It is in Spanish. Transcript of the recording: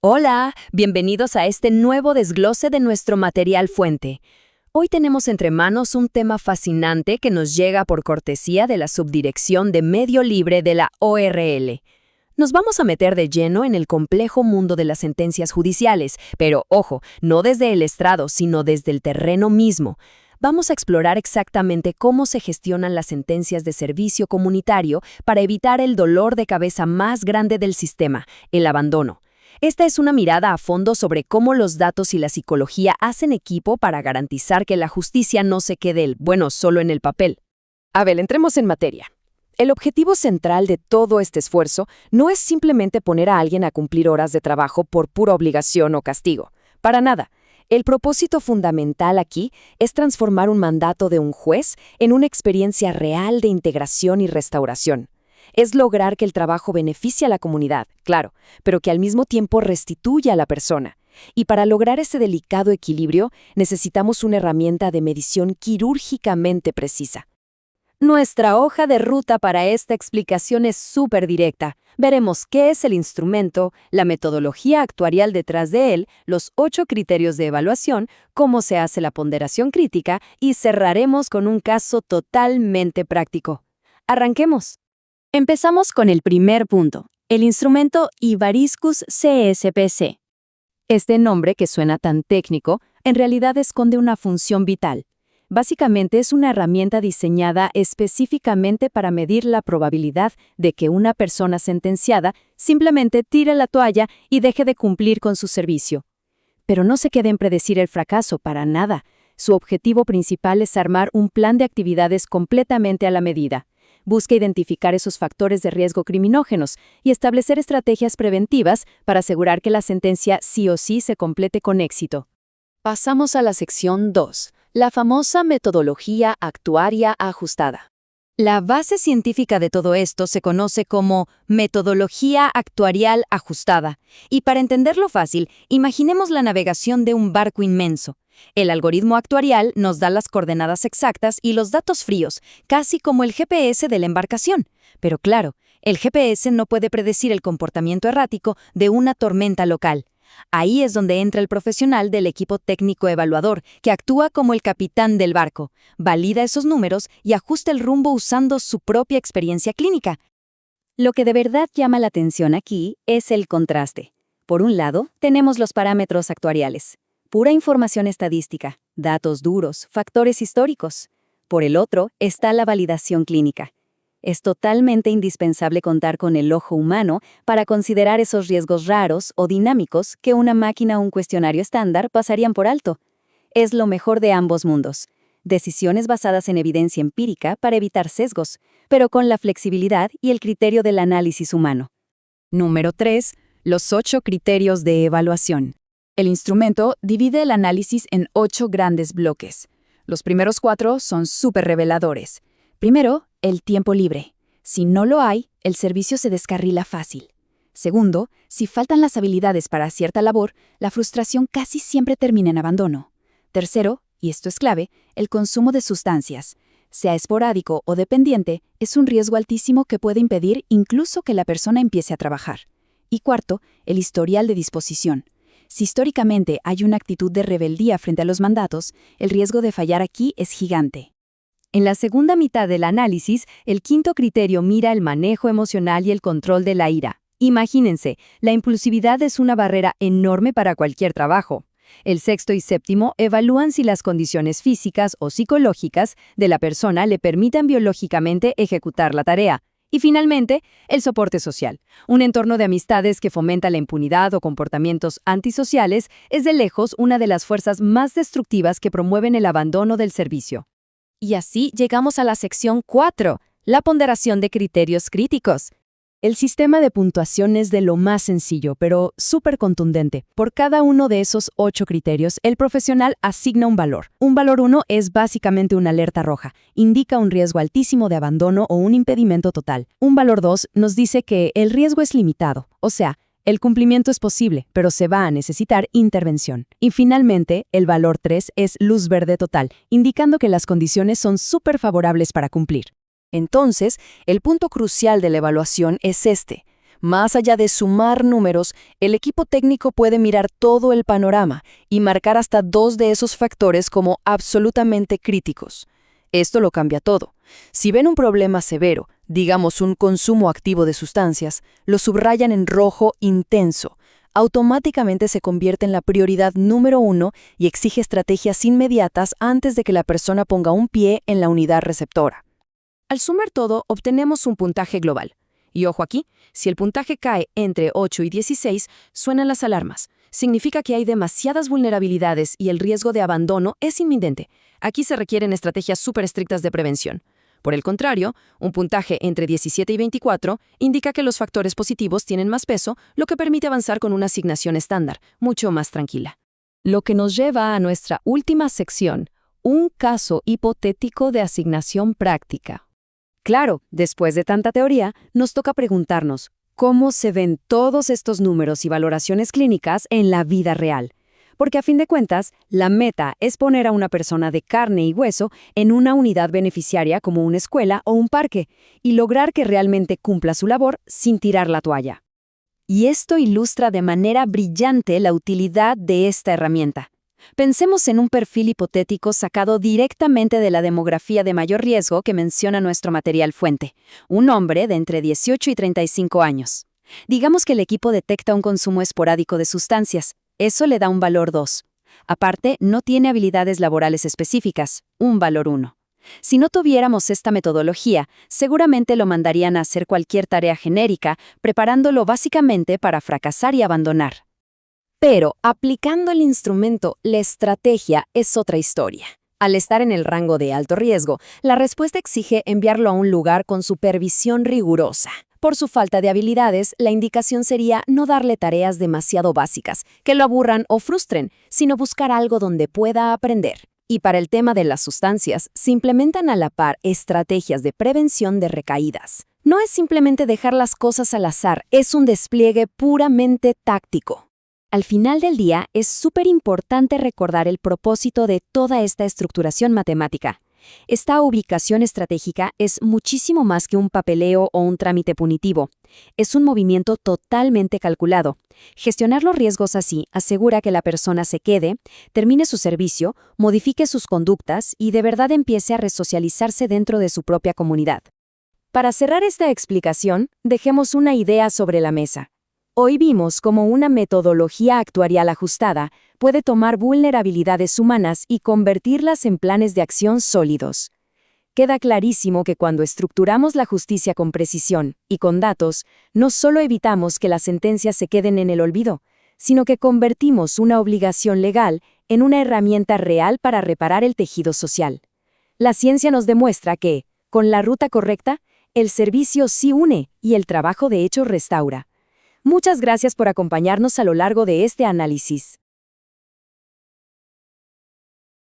Hola, bienvenidos a este nuevo desglose de nuestro material fuente. Hoy tenemos entre manos un tema fascinante que nos llega por cortesía de la Subdirección de Medio Libre de la ORL. Nos vamos a meter de lleno en el complejo mundo de las sentencias judiciales, pero ojo, no desde el estrado, sino desde el terreno mismo. Vamos a explorar exactamente cómo se gestionan las sentencias de servicio comunitario para evitar el dolor de cabeza más grande del sistema, el abandono. Esta es una mirada a fondo sobre cómo los datos y la psicología hacen equipo para garantizar que la justicia no se quede, solo en el papel. A ver, entremos en materia. El objetivo central de todo este esfuerzo no es simplemente poner a alguien a cumplir horas de trabajo por pura obligación o castigo. Para nada. El propósito fundamental aquí es transformar un mandato de un juez en una experiencia real de integración y restauración. Es lograr que el trabajo beneficie a la comunidad, claro, pero que al mismo tiempo restituya a la persona. Y para lograr ese delicado equilibrio, necesitamos una herramienta de medición quirúrgicamente precisa. Nuestra hoja de ruta para esta explicación es súper directa. Veremos qué es el instrumento, la metodología actuarial detrás de él, los 8 criterios de evaluación, cómo se hace la ponderación crítica y cerraremos con un caso totalmente práctico. Arranquemos. Empezamos con el primer punto, el instrumento Ivariscus CSPC. Este nombre, que suena tan técnico, en realidad esconde una función vital. Básicamente es una herramienta diseñada específicamente para medir la probabilidad de que una persona sentenciada simplemente tire la toalla y deje de cumplir con su servicio. Pero no se quede en predecir el fracaso, para nada. Su objetivo principal es armar un plan de actividades completamente a la medida. Busca identificar esos factores de riesgo criminógenos y establecer estrategias preventivas para asegurar que la sentencia sí o sí se complete con éxito. Pasamos a la sección 2, la famosa metodología actuaria ajustada. La base científica de todo esto se conoce como metodología actuarial ajustada. Y para entenderlo fácil, imaginemos la navegación de un barco inmenso. El algoritmo actuarial nos da las coordenadas exactas y los datos fríos, casi como el GPS de la embarcación. Pero claro, el GPS no puede predecir el comportamiento errático de una tormenta local. Ahí es donde entra el profesional del equipo técnico evaluador, que actúa como el capitán del barco, valida esos números y ajusta el rumbo usando su propia experiencia clínica. Lo que de verdad llama la atención aquí es el contraste. Por un lado, tenemos los parámetros actuariales. Pura información estadística, datos duros, factores históricos. Por el otro está la validación clínica. Es totalmente indispensable contar con el ojo humano para considerar esos riesgos raros o dinámicos que una máquina o un cuestionario estándar pasarían por alto. Es lo mejor de ambos mundos. Decisiones basadas en evidencia empírica para evitar sesgos, pero con la flexibilidad y el criterio del análisis humano. Número 3. Los 8 criterios de evaluación. El instrumento divide el análisis en 8 grandes bloques. Los primeros 4 son súper reveladores. Primero, el tiempo libre. Si no lo hay, el servicio se descarrila fácil. Segundo, si faltan las habilidades para cierta labor, la frustración casi siempre termina en abandono. Tercero, y esto es clave, el consumo de sustancias. Sea esporádico o dependiente, es un riesgo altísimo que puede impedir incluso que la persona empiece a trabajar. Y cuarto, el historial de disposición. Si históricamente hay una actitud de rebeldía frente a los mandatos, el riesgo de fallar aquí es gigante. En la segunda mitad del análisis, el quinto criterio mira el manejo emocional y el control de la ira. Imagínense, la impulsividad es una barrera enorme para cualquier trabajo. El sexto y séptimo evalúan si las condiciones físicas o psicológicas de la persona le permitan biológicamente ejecutar la tarea. Y finalmente, el soporte social. Un entorno de amistades que fomenta la impunidad o comportamientos antisociales es de lejos una de las fuerzas más destructivas que promueven el abandono del servicio. Y así llegamos a la sección 4, la ponderación de criterios críticos. El sistema de puntuación es de lo más sencillo, pero súper contundente. Por cada uno de esos 8 criterios, el profesional asigna un valor. Un valor 1 es básicamente una alerta roja. Indica un riesgo altísimo de abandono o un impedimento total. Un valor 2 nos dice que el riesgo es limitado, o sea, el cumplimiento es posible, pero se va a necesitar intervención. Y finalmente, el valor 3 es luz verde total, indicando que las condiciones son súper favorables para cumplir. Entonces, el punto crucial de la evaluación es este. Más allá de sumar números, el equipo técnico puede mirar todo el panorama y marcar hasta 2 de esos factores como absolutamente críticos. Esto lo cambia todo. Si ven un problema severo, digamos un consumo activo de sustancias, lo subrayan en rojo intenso. Automáticamente se convierte en la prioridad número 1 y exige estrategias inmediatas antes de que la persona ponga un pie en la unidad receptora. Al sumar todo, obtenemos un puntaje global. Y ojo aquí, si el puntaje cae entre 8 y 16, suenan las alarmas. Significa que hay demasiadas vulnerabilidades y el riesgo de abandono es inminente. Aquí se requieren estrategias súper estrictas de prevención. Por el contrario, un puntaje entre 17 y 24 indica que los factores positivos tienen más peso, lo que permite avanzar con una asignación estándar, mucho más tranquila. Lo que nos lleva a nuestra última sección, un caso hipotético de asignación práctica. Claro, después de tanta teoría, nos toca preguntarnos, ¿cómo se ven todos estos números y valoraciones clínicas en la vida real? Porque a fin de cuentas, la meta es poner a una persona de carne y hueso en una unidad beneficiaria como una escuela o un parque y lograr que realmente cumpla su labor sin tirar la toalla. Y esto ilustra de manera brillante la utilidad de esta herramienta. Pensemos en un perfil hipotético sacado directamente de la demografía de mayor riesgo que menciona nuestro material fuente, un hombre de entre 18 y 35 años. Digamos que el equipo detecta un consumo esporádico de sustancias. Eso le da un valor 2. Aparte, no tiene habilidades laborales específicas, un valor 1. Si no tuviéramos esta metodología, seguramente lo mandarían a hacer cualquier tarea genérica, preparándolo básicamente para fracasar y abandonar. Pero, aplicando el instrumento, la estrategia es otra historia. Al estar en el rango de alto riesgo, la respuesta exige enviarlo a un lugar con supervisión rigurosa. Por su falta de habilidades, la indicación sería no darle tareas demasiado básicas, que lo aburran o frustren, sino buscar algo donde pueda aprender. Y para el tema de las sustancias, se implementan a la par estrategias de prevención de recaídas. No es simplemente dejar las cosas al azar, es un despliegue puramente táctico. Al final del día, es súper importante recordar el propósito de toda esta estructuración matemática. Esta ubicación estratégica es muchísimo más que un papeleo o un trámite punitivo. Es un movimiento totalmente calculado. Gestionar los riesgos así asegura que la persona se quede, termine su servicio, modifique sus conductas y de verdad empiece a resocializarse dentro de su propia comunidad. Para cerrar esta explicación, dejemos una idea sobre la mesa. Hoy vimos cómo una metodología actuarial ajustada puede tomar vulnerabilidades humanas y convertirlas en planes de acción sólidos. Queda clarísimo que cuando estructuramos la justicia con precisión y con datos, no solo evitamos que las sentencias se queden en el olvido, sino que convertimos una obligación legal en una herramienta real para reparar el tejido social. La ciencia nos demuestra que, con la ruta correcta, el servicio sí une y el trabajo de hecho restaura. Muchas gracias por acompañarnos a lo largo de este análisis.